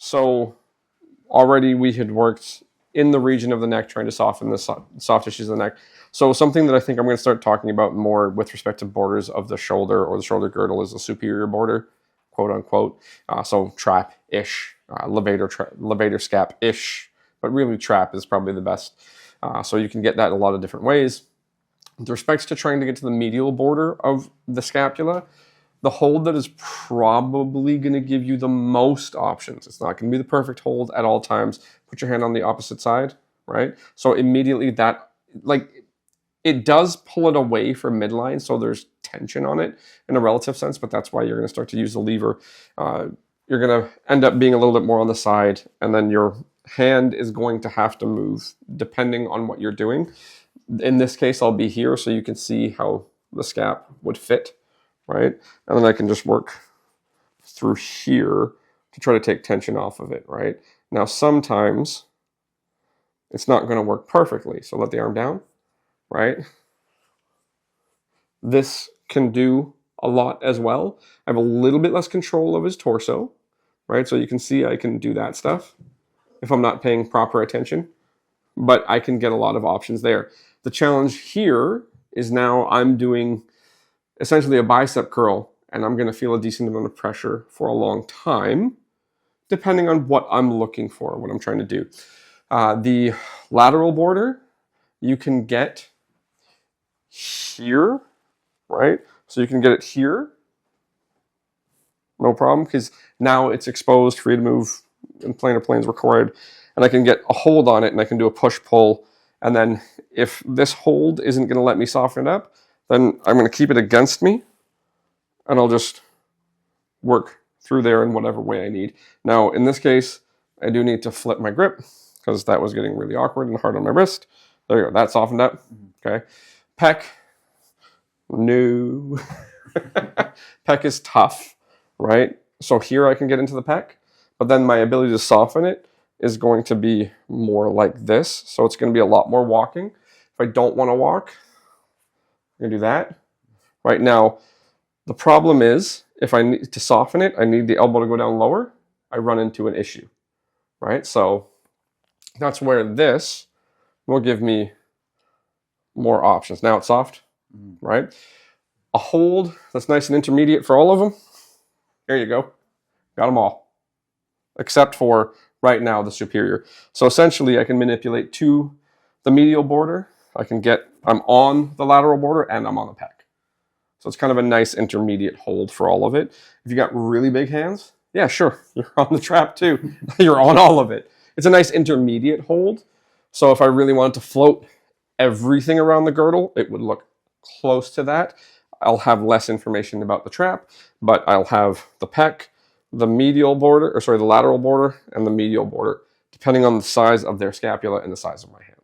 So already we had worked in the region of the neck, trying to soften the soft tissues of the neck. So something that I think I'm going to start talking about more with respect to borders of the shoulder or the shoulder girdle is the superior border, quote unquote. So trap-ish, levator scap-ish, but really trap is probably the best. So you can get that a lot of different ways. With respect to trying to get to the medial border of the scapula, the hold that is probably going to give you the most options. It's not going to be the perfect hold at all times. Put your hand on the opposite side, right? So immediately that, like, it does pull it away from midline, so there's tension on it in a relative sense, but that's why you're going to start to use the lever. You're going to end up being a little bit more on the side, and then your hand is going to have to move depending on what you're doing. In this case, I'll be here so you can see how the scap would fit, right? And then I can just work through here to try to take tension off of it, right? Now, sometimes it's not going to work perfectly, so let the arm down, right? This can do a lot as well. I have a little bit less control of his torso, right? So you can see I can do that stuff if I'm not paying proper attention, but I can get a lot of options there. The challenge here is now I'm doing essentially a bicep curl, and I'm going to feel a decent amount of pressure for a long time, depending on what I'm looking for, what I'm trying to do. The lateral border, you can get here, right? So you can get it here, no problem, because now it's exposed, free to move, and planar planes required, and I can get a hold on it, and I can do a push-pull, and then if this hold isn't going to let me soften it up, then I'm going to keep it against me, and I'll just work through there in whatever way I need. Now, in this case, I do need to flip my grip, because that was getting really awkward and hard on my wrist. There you go, that softened up, okay. Pec, no. Pec is tough, right? So here I can get into the pec, but then my ability to soften it is going to be more like this. So it's going to be a lot more walking. If I don't want to walk, I'm going to do that. Right now, the problem is, if I need to soften it, I need the elbow to go down lower, I run into an issue, right? So that's where this will give me more options. Now it's soft, right? A hold that's nice and intermediate for all of them. There you go. Got them all. Except for, right now, the superior. So essentially, I can manipulate to the medial border. I'm on the lateral border and I'm on the pec. So it's kind of a nice intermediate hold for all of it. If you got really big hands, yeah, sure, you're on the trap too. You're on all of it. It's a nice intermediate hold. So if I really wanted to float everything around the girdle, it would look close to that. I'll have less information about the trap, but I'll have the pec, the medial border, the lateral border, and the medial border, depending on the size of their scapula and the size of my hand.